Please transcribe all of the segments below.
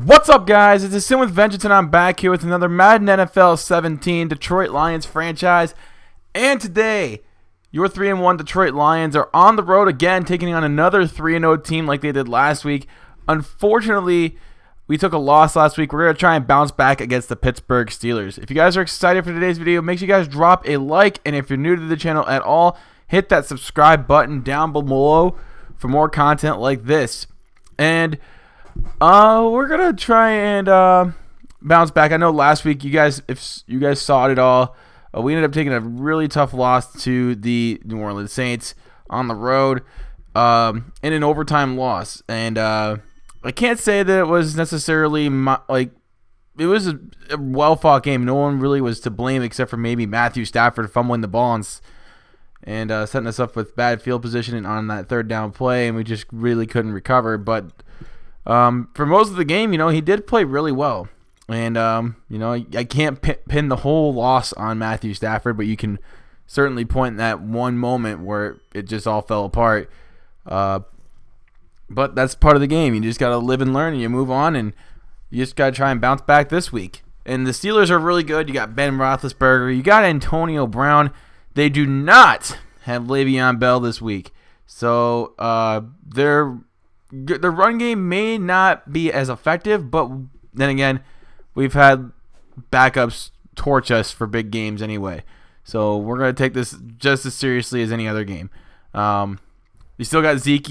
What's up, guys? It's a Sin with Vengeance, and I'm back here with another Madden NFL 17 Detroit Lions franchise. And today, your 3-1 Detroit Lions are on the road again, taking on another 3-0 team like they did last week. Unfortunately, we took a loss last week. We're going to try and bounce back against the Pittsburgh Steelers. If you guys are excited for today's video, make sure you guys drop a like. And if you're new to the channel at all, hit that subscribe button down below for more content like this. And we're gonna try and bounce back. I know last week if you guys saw it at all, we ended up taking a really tough loss to the New Orleans Saints on the road, in an overtime loss. And I can't say that it was necessarily it was a well fought game. No one really was to blame except for maybe Matthew Stafford fumbling the ball and setting us up with bad field positioning on that third down play, and we just really couldn't recover. But for most of the game, he did play really well. And, I can't pin the whole loss on Matthew Stafford, but you can certainly point that one moment where it just all fell apart. But that's part of the game. You just got to live and learn, and you move on, and you just got to try and bounce back this week. And the Steelers are really good. You got Ben Roethlisberger. You got Antonio Brown. They do not have Le'Veon Bell this week. So the run game may not be as effective, but then again, we've had backups torch us for big games anyway. So we're going to take this just as seriously as any other game. We still got Zeke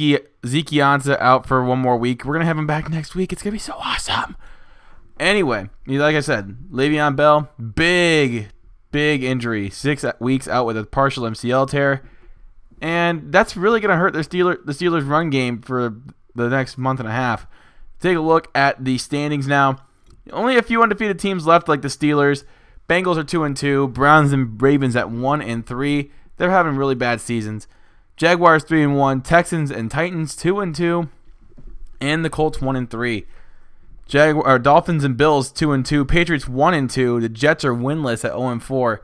Ansah out for one more week. We're going to have him back next week. It's going to be so awesome. Anyway, like I said, Le'Veon Bell, big injury. 6 weeks out with a partial MCL tear. And that's really going to hurt the Steelers' run game for the next month and a half. Take a look at the standings now. Only a few undefeated teams left, like the Steelers. Bengals are 2-2. Browns and Ravens at 1-3. They're having really bad seasons. Jaguars 3-1. Texans and Titans 2-2. And the Colts 1-3. Dolphins and Bills 2-2. Patriots 1-2. The Jets are winless at 0-4.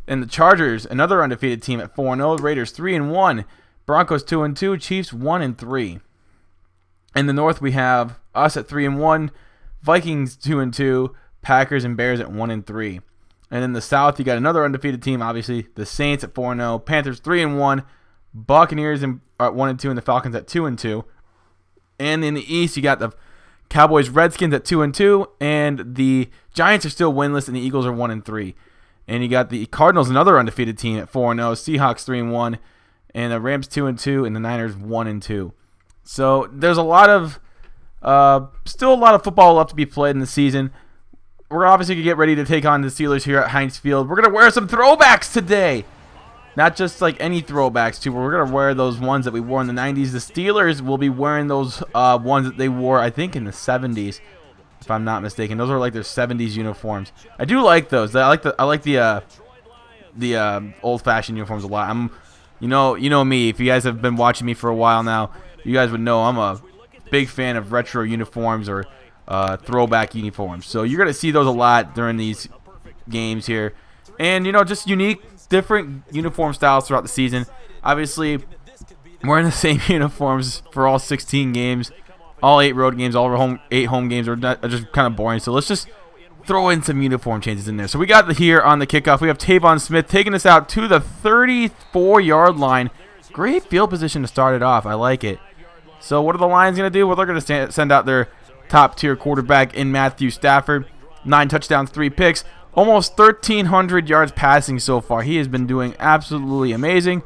And the Chargers, another undefeated team, at 4-0. Raiders 3-1. Broncos 2-2. Chiefs 1-3. In the North, we have us at 3-1, Vikings 2-2, Packers and Bears at 1-3. And in the South, you got another undefeated team, obviously, the Saints at 4-0, Panthers 3-1, Buccaneers at 1-2, and the Falcons at 2-2. And in the East, you got the Cowboys, Redskins at 2-2, and the Giants are still winless, and the Eagles are 1-3. And you got the Cardinals, another undefeated team, at 4-0, Seahawks 3-1, and the Rams 2-2, and the Niners 1-2. So there's still a lot of football left to be played in the season. We're obviously going to get ready to take on the Steelers here at Heinz Field. We're going to wear some throwbacks today. Not just like any throwbacks, too. But we're going to wear those ones that we wore in the 90s. The Steelers will be wearing those ones that they wore, I think, in the 70s, if I'm not mistaken. Those are like their 70s uniforms. I do like those. I like the old-fashioned uniforms a lot. You know me. If you guys have been watching me for a while now, you guys would know I'm a big fan of retro uniforms or throwback uniforms. So you're going to see those a lot during these games here. And, just unique, different uniform styles throughout the season. Obviously, we're in the same uniforms for all 16 games. All 8 road games, all 8 home games are just kind of boring. So let's just throw in some uniform changes in there. So we got here on the kickoff. We have Tavon Smith taking us out to the 34-yard line. Great field position to start it off. I like it. So what are the Lions going to do? Well, they're going to send out their top-tier quarterback in Matthew Stafford. 9 touchdowns, 3 picks. Almost 1,300 yards passing so far. He has been doing absolutely amazing.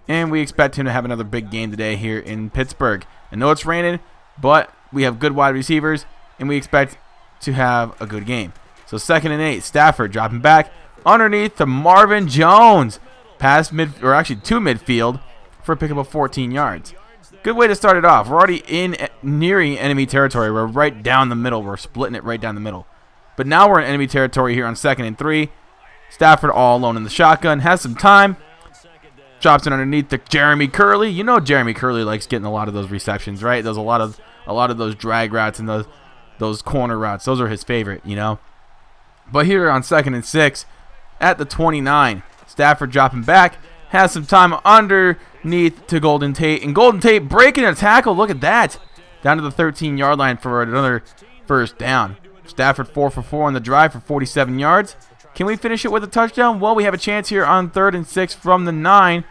And we expect him to have another big game today here in Pittsburgh. I know it's raining, but we have good wide receivers, and we expect to have a good game. So 2nd and 8. Stafford dropping back underneath to Marvin Jones. To midfield for a pickup of 14 yards. Good way to start it off. We're already nearing enemy territory. We're right down the middle. We're splitting it right down the middle. But now we're in enemy territory here on 2nd and 3. Stafford all alone in the shotgun. Has some time. Drops it underneath to Jeremy Curley. You know Jeremy Curley likes getting a lot of those receptions, right? There's a lot of those drag routes and those corner routes. Those are his favorite, But here on 2nd and 6 at the 29. Stafford dropping back. Has some time underneath to Golden Tate. And Golden Tate breaking a tackle. Look at that. Down to the 13-yard line for first down. Stafford 4 for 4 on the drive for 47 yards. Can we finish it with a touchdown? Well, we have a chance here on 3rd and 6 from the 9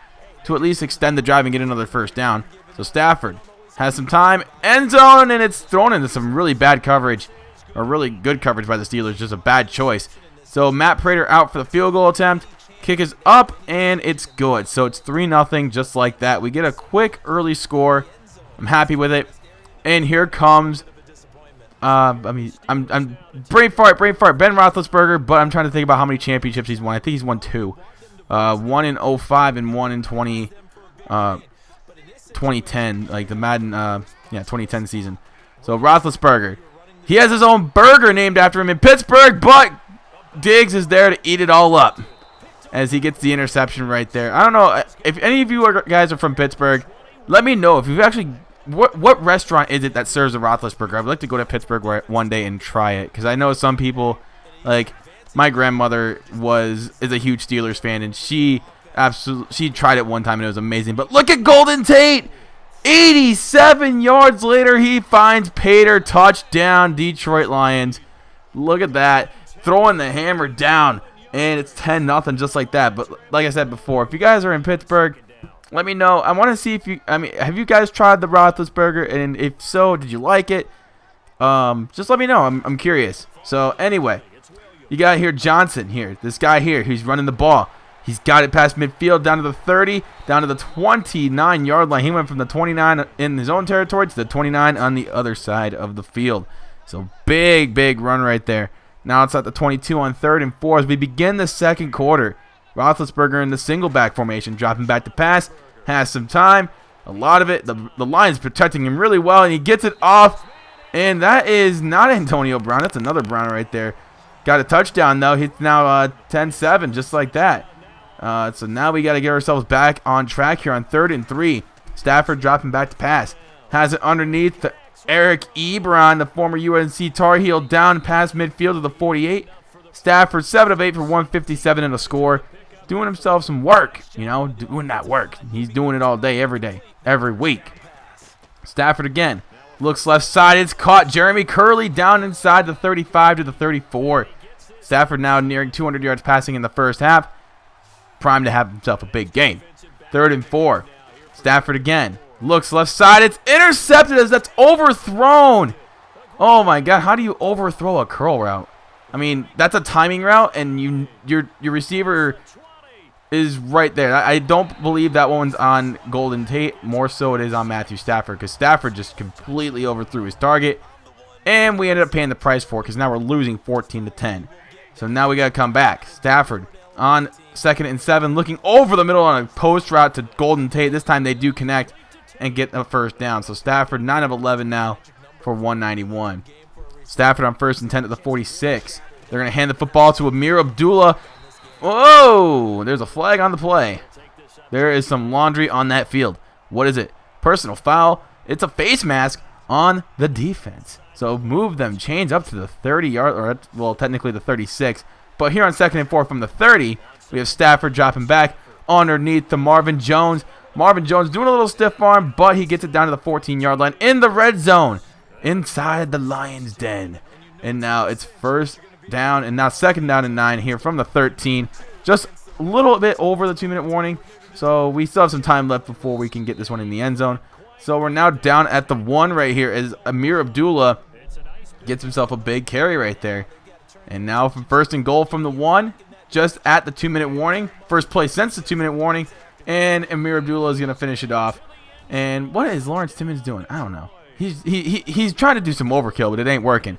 to at least extend the drive and get another first down. So Stafford has some time. End zone, and it's thrown into some really bad coverage, or really good coverage by the Steelers. Just a bad choice. So Matt Prater out for the field goal attempt. Kick is up, and it's good. So it's 3-0 just like that. We get a quick early score. I'm happy with it. And here comes, I'm brain fart, Ben Roethlisberger, but I'm trying to think about how many championships he's won. I think he's won 2. One in 05 and one in 2010, like the Madden, 2010 season. So Roethlisberger, he has his own burger named after him in Pittsburgh, but Diggs is there to eat it all up as he gets the interception right there. I don't know if any of you guys are from Pittsburgh. Let me know if you've actually. What restaurant is it that serves a Roethlisberger? I'd like to go to Pittsburgh one day and try it, because I know some people, like my grandmother is a huge Steelers fan, and she tried it one time and it was amazing. But look at Golden Tate, 87 yards later he finds Pater, touchdown Detroit Lions. Look at that, throwing the hammer down, and it's 10-0 just like that. But like I said before, if you guys are in Pittsburgh, let me know. I want to see if you, have you guys tried the Roethlisberger? And if so, did you like it? Just let me know. I'm curious. So, anyway, you got here Johnson here. This guy here, who's running the ball. He's got it past midfield, down to the 30, down to the 29-yard line. He went from the 29 in his own territory to the 29 on the other side of the field. So, big run right there. Now it's at the 22 on 3rd and 4 as we begin the second quarter. Roethlisberger in the single back formation, dropping back to pass, has some time, a lot of it. The Lions protecting him really well, and he gets it off, and that is not Antonio Brown. That's another Brown right there. Got a touchdown, though. He's now 10-7, just like that. So now we got to get ourselves back on track here on 3rd and 3. Stafford dropping back to pass. Has it underneath to Eric Ebron, the former UNC Tar Heel, down past midfield to the 48. Stafford 7 of 8 for 157 and a score. Doing himself some work, doing that work. He's doing it all day, every week. Stafford again. Looks left side. It's caught. Jeremy Curley down inside the 35 to the 34. Stafford now nearing 200 yards passing in the first half. Primed to have himself a big game. 3rd and 4. Stafford again. Looks left side. It's intercepted as that's overthrown. Oh, my God. How do you overthrow a curl route? I mean, that's a timing route, and your receiver is right there. I don't believe that one's on Golden Tate. More so it is on Matthew Stafford, because Stafford just completely overthrew his target, and we ended up paying the price for it because now we're losing 14-10. So now we got to come back. Stafford on 2nd and 7, looking over the middle on a post route to Golden Tate. This time they do connect and get a first down. So Stafford 9 of 11 now for 191. Stafford on 1st and 10 at the 46. They're going to hand the football to Amir Abdullah. Whoa! There's a flag on the play. There is some laundry on that field. What is it? Personal foul. It's a face mask on the defense. So move them. Chains up to the 30-yard, or well, technically the 36. But here on 2nd and 4 from the 30, we have Stafford dropping back underneath to Marvin Jones. Marvin Jones doing a little stiff arm, but he gets it down to the 14-yard line in the red zone, inside the Lions' den. And now it's 1st down, and now 2nd down and 9 here from the 13. Just a little bit over the 2-minute warning, so we still have some time left before we can get this one in the end zone. So we're now down at the 1 right here as Amir Abdullah gets himself a big carry right there. And now from 1st and goal from the 1, just at the 2-minute warning. First play since the 2-minute warning, and Amir Abdullah is going to finish it off. And what is Lawrence Timmons doing? I don't know. He's trying to do some overkill, but it ain't working.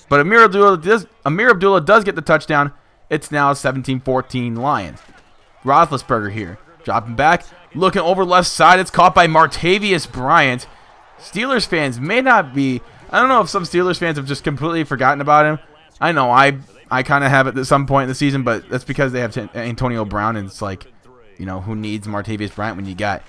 But Amir Abdullah does get the touchdown. It's now 17-14 Lions. Roethlisberger here, dropping back, looking over left side. It's caught by Martavius Bryant. Steelers fans may not be. I don't know if some Steelers fans have just completely forgotten about him. I know I kind of have it at some point in the season, but that's because they have Antonio Brown, and it's like, who needs Martavius Bryant when you got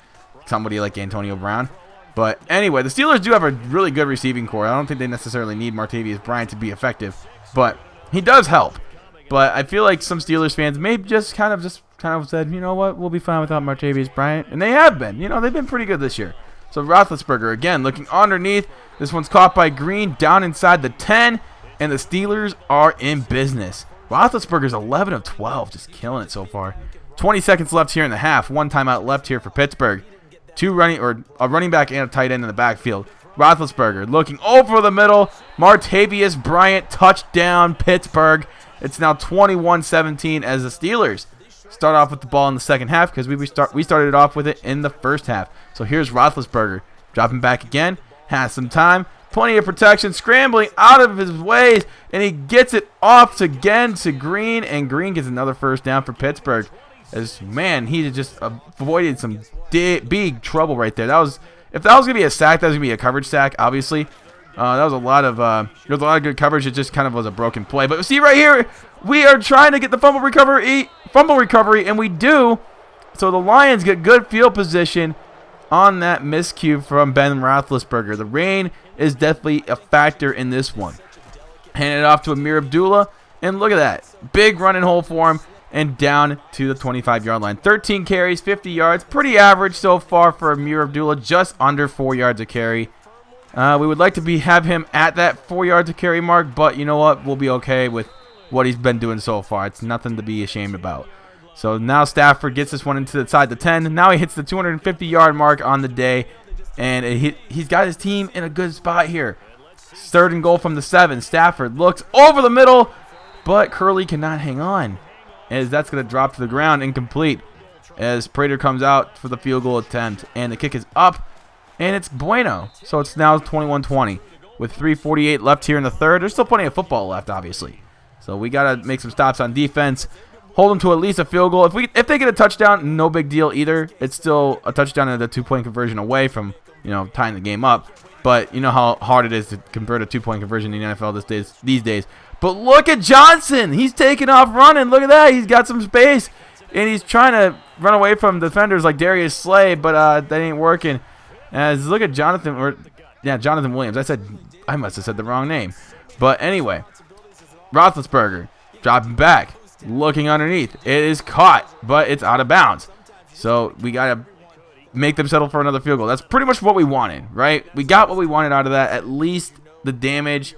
somebody like Antonio Brown? But anyway, the Steelers do have a really good receiving core. I don't think they necessarily need Martavius Bryant to be effective, but he does help. But I feel like some Steelers fans may just kind of said, you know what, we'll be fine without Martavius Bryant, and they have been. They've been pretty good this year. So Roethlisberger again looking underneath. This one's caught by Green down inside the 10, and the Steelers are in business. Roethlisberger's 11 of 12, just killing it so far. 20 seconds left here in the half. One timeout left here for Pittsburgh. A running back and a tight end in the backfield. Roethlisberger looking over the middle. Martavius Bryant, touchdown Pittsburgh. It's now 21-17 as the Steelers start off with the ball in the second half because we started off with it in the first half. So here's Roethlisberger dropping back again. Has some time. Plenty of protection. Scrambling out of his ways. And he gets it off again to Green. And Green gets another first down for Pittsburgh. Man, he just avoided some big trouble right there. If that was going to be a sack, that was going to be a coverage sack, obviously. That was a lot of there was a lot of good coverage. It just kind of was a broken play. But see right here, we are trying to get the fumble recovery, and we do. So the Lions get good field position on that miscue from Ben Roethlisberger. The rain is definitely a factor in this one. Hand it off to Amir Abdullah, and look at that. Big running hole for him, and down to the 25-yard line. 13 carries, 50 yards. Pretty average so far for Amir Abdullah, just under 4 yards a carry. We would like to have him at that 4 yards a carry mark, but you know what? We'll be okay with what he's been doing so far. It's nothing to be ashamed about. So now Stafford gets this one inside the 10. Now he hits the 250-yard mark on the day, and he's got his team in a good spot here. 3rd and goal from the 7. Stafford looks over the middle, but Curley cannot hang on, as that's going to drop to the ground, incomplete, as Prater comes out for the field goal attempt, and the kick is up, and it's bueno. So it's now 21-20 with 3:48 left here in the third. There's still plenty of football left, obviously. So we got to make some stops on defense, hold them to at least a field goal. If they get a touchdown, no big deal either. It's still a touchdown and a 2-point conversion away from, tying the game up. But you know how hard it is to convert a 2-point conversion in the NFL these days. But look at Johnson. He's taking off running. Look at that. He's got some space. And he's trying to run away from defenders like Darius Slay, but that ain't working. As look at Jonathan Williams. I must have said the wrong name. But anyway, Roethlisberger dropping back, looking underneath. It is caught, but it's out of bounds. So we got to make them settle for another field goal. That's pretty much what we wanted, right? We got what we wanted out of that. At least the damage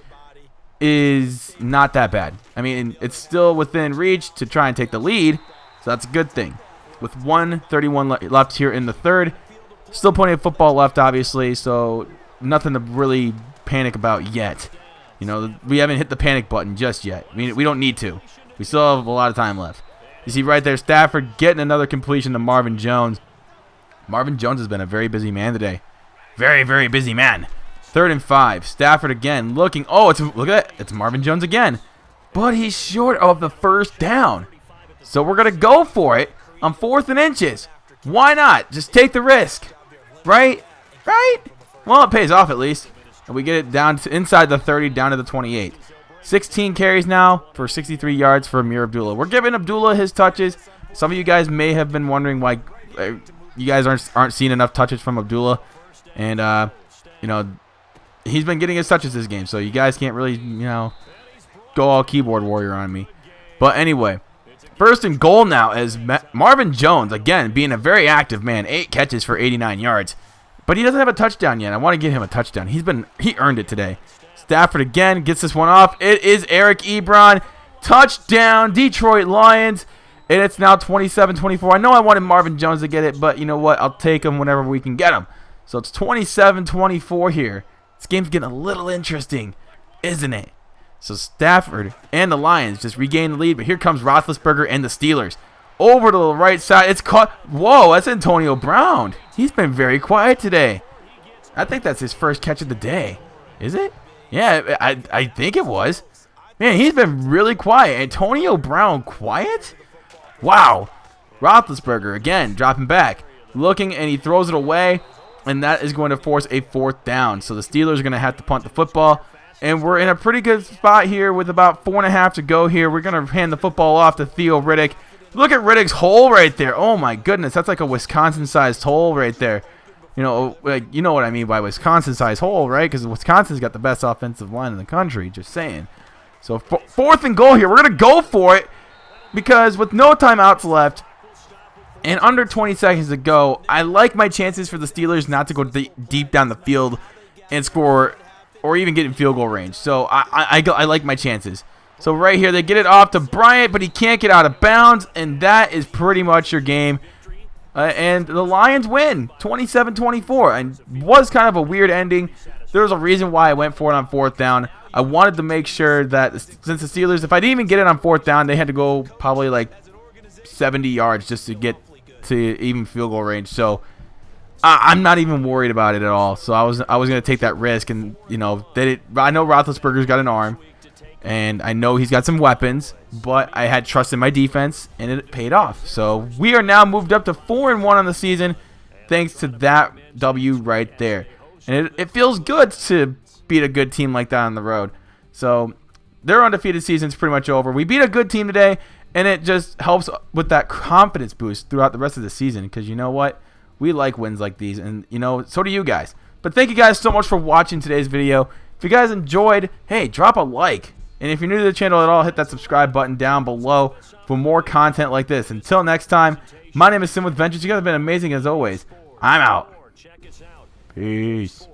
is not that bad. I mean, it's still within reach to try and take the lead, so that's a good thing. With 1:31 left here in the third, still plenty of football left, obviously, so nothing to really panic about yet. We haven't hit the panic button just yet. I mean, we don't need to. We still have a lot of time left. You see right there, Stafford getting another completion to Marvin Jones. Marvin Jones has been a very busy man today. Very, very busy man. 3rd and 5. Stafford again looking. Oh, look at that. It's Marvin Jones again. But he's short of the first down. So we're going to go for it on 4th and inches. Why not? Just take the risk. Right? Well, it pays off at least. And we get it down to inside the 30, down to the 28. 16 carries now for 63 yards for Amir Abdullah. We're giving Abdullah his touches. Some of you guys may have been wondering why you guys aren't seeing enough touches from Abdullah. And, he's been getting his touches this game. So you guys can't really, go all keyboard warrior on me. But anyway, 1st and goal now as Marvin Jones, again, being a very active man. 8 catches for 89 yards. But he doesn't have a touchdown yet. I want to get him a touchdown. He earned it today. Stafford again gets this one off. It is Eric Ebron. Touchdown, Detroit Lions. And it's now 27-24. I know I wanted Marvin Jones to get it, but you know what? I'll take him whenever we can get him. So it's 27-24 here. This game's getting a little interesting, isn't it? So Stafford and the Lions just regain the lead, but here comes Roethlisberger and the Steelers. Over to the right side. It's caught. Whoa, that's Antonio Brown. He's been very quiet today. I think that's his first catch of the day. Is it? Yeah, I think it was. Man, he's been really quiet. Antonio Brown quiet? Wow. Roethlisberger, again, dropping back. Looking, and he throws it away. And that is going to force a 4th down. So the Steelers are going to have to punt the football. And we're in a pretty good spot here with about 4.5 to go here. We're going to hand the football off to Theo Riddick. Look at Riddick's hole right there. Oh, my goodness. That's like a Wisconsin-sized hole right there. You know what I mean by Wisconsin-sized hole, right? Because Wisconsin's got the best offensive line in the country. Just saying. So 4th and goal here. We're going to go for it because with no timeouts left And under 20 seconds to go, I like my chances for the Steelers not to go deep down the field and score or even get in field goal range. So I like my chances. So right here, they get it off to Bryant, but he can't get out of bounds, and that is pretty much your game. And the Lions win 27-24, and was kind of a weird ending. There was a reason why I went for it on 4th down. I wanted to make sure that since the Steelers, if I didn't even get it on 4th down, they had to go probably like 70 yards just to get to even field goal range. So I'm not even worried about it at all. So I was going to take that risk, and I know Roethlisberger's got an arm, and I know he's got some weapons, but I had trust in my defense, and it paid off. So we are now moved up to 4-1 on the season, thanks to that W right there. And it feels good to beat a good team like that on the road. So their undefeated season's pretty much over. We beat a good team today, and it just helps with that confidence boost throughout the rest of the season, because you know what? We like wins like these, and so do you guys. But thank you guys so much for watching today's video. If you guys enjoyed, hey, drop a like. And if you're new to the channel at all, hit that subscribe button down below for more content like this. Until next time, my name is Sim with Vengeance. You guys have been amazing as always. I'm out. Peace.